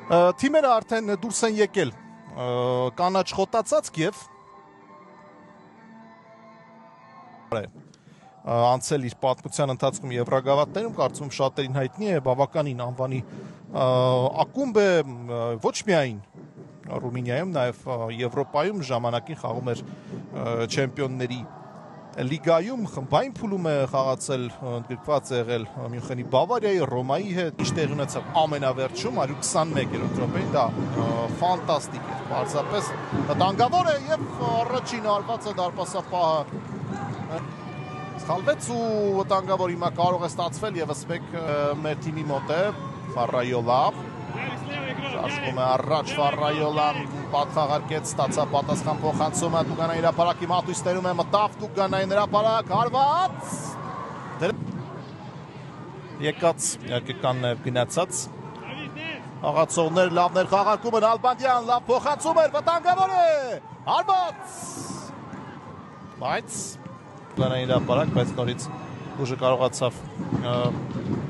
Թիմերը արդեն դուրս են եկել կանաչ խոտացածք եւ անցել իր պատմության ընթացքում Եվրագավաթներում, կարծում շատերին հայտնի է բավականին անվանի ակումբ է, ոչ միայն Ռումինիայում, նաև Եվրոպայում ժամանակին խաղում էր չեմպիոնների լիգայում, խմբային փուլում է խաղացել, ընդգրկված է եղել Մյունխենի Բավարիայի, Ռոմայի հետ, ինչ տեղի ունեցավ ամենավերջում 121-րդ րոպեին, դա ֆանտաստիկ էր, պարզապես վտանգավոր է եւ առաջին արվածը դարպասապահը սխալվեց ու վտանգավոր հիմա կարող է ստացվել եւս մեկ մեր թիմի մոտ է Ֆարայոլա Շարժվում է առաջ Ֆարայոլան պատխաղարկեց, ստացա պատասխան փոխանցումը Տուգանային հրապարակի մատույցներում է մտավ Տուգանային հրապարակ հարված եկած իհարկե կան նաև գնացած խաղացողներ լավներ խաղարկում են Ալբանդյան լավ փոխանցում էր վտանգավոր է հարված բայց Տուգանային հրապարակ բայց նորից ուժը կարողացավ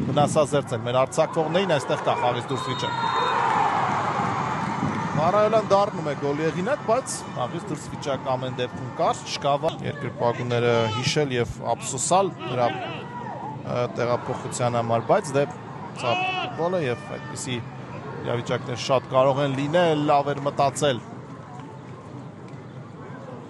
վնասազերծել մեր արձակվողներին այստեղ կա խաղից դուրս վիճակ Ֆարայոլան դառնում է գոլի հեղինակ, բայց խաղից դուրս վիճակ ամեն դեպքում կար, չկա երկրպագուները հիշել եւ ափսոսալ նրա տեղափոխության համար, բայց դե ֆուտբոլը եւ այդպիսի իրավիճակներ շատ կարող են լինել, լավ էր մտածել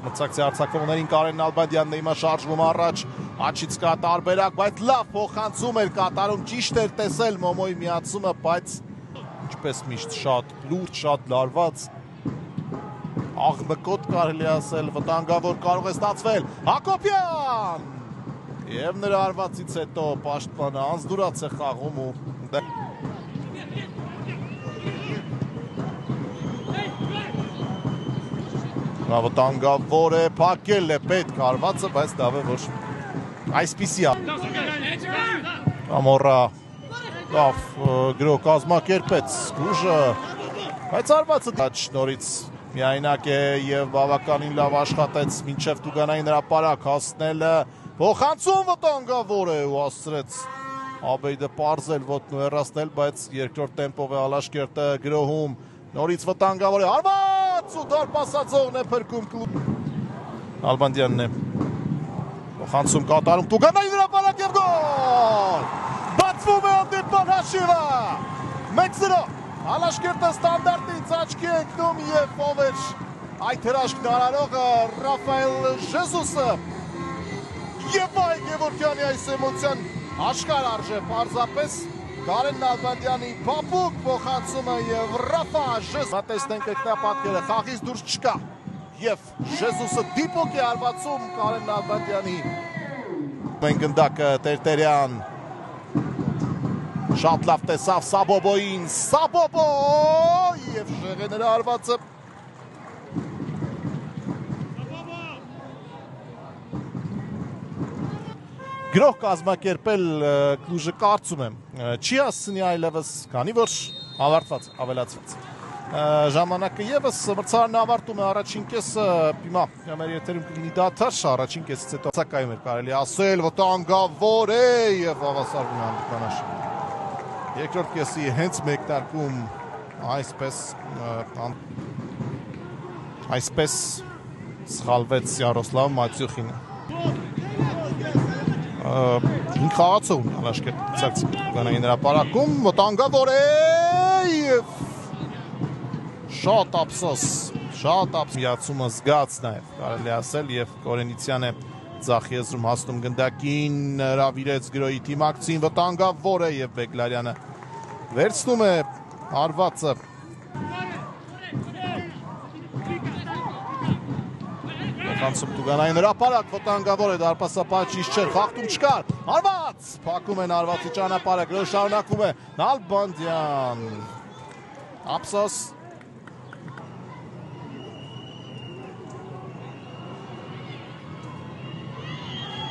Մցակցի արձակվողներին Կարեն Ալբանդյանն է հիմա շարժվում առաջ, աչից կա տարբերակ, բայց լավ փոխանցում էր կատարում, ճիշտ էր տեսել Մոմոյի միացումը, բայց ինչպես միշտ շատ լուրջ, շատ լարված աղմկոտ կարելի ասել, վտանգավոր կարող է ստացվել Հակոբյան եւ նրա արվածից հետո պաշտպանը անձնուրաց է խաղում ու վտանգավոր է, փակել է պետք արվածը, բայց դավը որ այսպիսի ամոռա լավ գրո կազմակերպեց ուժը, բայց արվածը նորից միայնակ է եւ բավականին լավ աշխատեց մինչեւ Տուգանային հրապարակ հասնելը, փոխանցում վտանգավոր է ու հասցրեց Աբեյդը պարզել ոտնու հեռացնել, բայց երկրորդ տեմպով է Ալաշկերտը գրոհում, նորից վտանգավոր է, հարված ու դարպասածողն է փրկում կլուբ Ալբանդյանն է փոխանցում կատարում Տուգանային հրապարակ եւ գոլ բացվում է հանդիպման հաշիվը 1-0 Ալաշկերտը ստանդարտից աչքի է ընկնում եւ ով էր այդ հրաշքն արարողը Ռաֆայել Ժեզուսը եւ այ Գևորգյանի այս էմոցիան աշխարհ արժե պարզապես Կարեն Ալբանդյանի փափուկ փոխանցումը եւ Ռաֆա Ժեզուս տեսնենք ինքնապատկերը խաղից դուրս չկա եւ Ժեզուսը դիպոկ է արվածում Կարեն Ալբանդյանի մենք գնդակը Տերտերյան շատ լավ տեսավ Սաբոբոյին Սաբոբո եւ շեղեները արվածը Գրող կազմակերպել Կլուժը կարծում եմ չի հասցնի այլևս քանի որ ավարտված ավելացված ժամանակը եւս մրցարանը ավարտում է առաջին կեսը հիմա մեր եթերում կլինի դադար առաջին կեսից հետո ցակայում էր կարելի ասել վտանգավոր է եւ հավասարվում է հանդիպանաշ երկրորդ կեսի հենց մեկնարկում այսպես սխալվեց Յարոսլավ Մատյուխինը Հին խաղացող Ալաշկերտի Տուգանային հրապարակում վտանգավոր է եւ շատ ափսոս միացումը զգաց նաեւ կարելի ասել եւ Կորենիցյանը ձախ եզրում հասնում գնդակին հրավիրեց գրոյի թիմակցին վտանգավոր է եւ Բեգլարյանը վերցնում է հարվածը Կանցում Տուգանային հրապարակ վտանգավոր է դարպասապահ ճիշտ չէր խախտում չկար հարված փակում են հարվածի ճանապարհը գրո շարունակում է Ալբանդյան ափսոս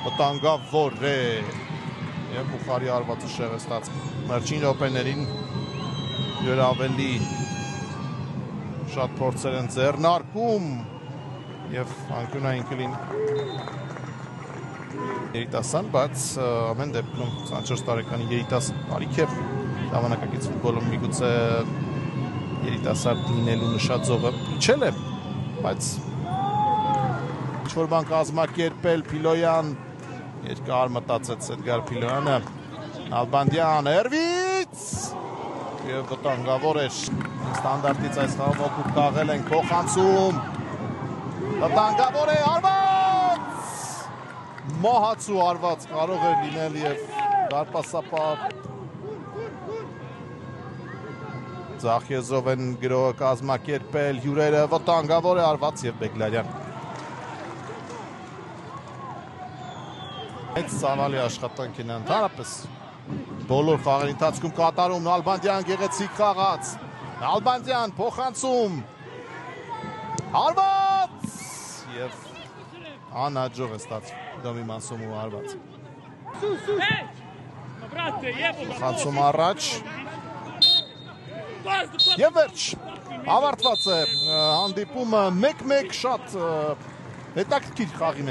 վտանգավոր է եւ Բուխարի հարվածը շեղը ստացվում վերջին րոպեներին յուր ավելի շատ փորձեր են ձեռնարկում եւ անկյունային կլին երիտասարդ, բայց ամեն դեպքում 24 տարեկանի երիտասարդ տարիք է ժամանակակից ֆուտբոլում միգուցե երիտասարդ լինելու նշաձողը իջել է, բայց ինչ-որ բան կազմակերպել Փիլոյան, երկար մտածեց Էդգար Փիլոյանը, Նալբանդյան հերվից և վտանգավոր էր, ստանդարտից այս խաղում օգուտ կաղել ենք, փոխանցում, վտանգավոր է, արված, մահացու արված կարող էր լինել և դարպասապահ Ձախ եզրով են գրողը կազմակերպել, հյուրերը վտանգավոր է արված և Բեգլարյան։ Այդ ծավալի աշխատանք են ընդհանրապես բոլոր խաղերի ընթացքում կատարում, Նալբանդյան գեղեցիկ խաղաց, Նալբանդյան փոխանցում, արված և անհաջող է ստացվում Դոմի Մանսոմու արված։ Փոխանցում առաջ և վերջ, ավարտված է հանդիպումը 1-1 շատ հետաքրքիր խաղի մեջ։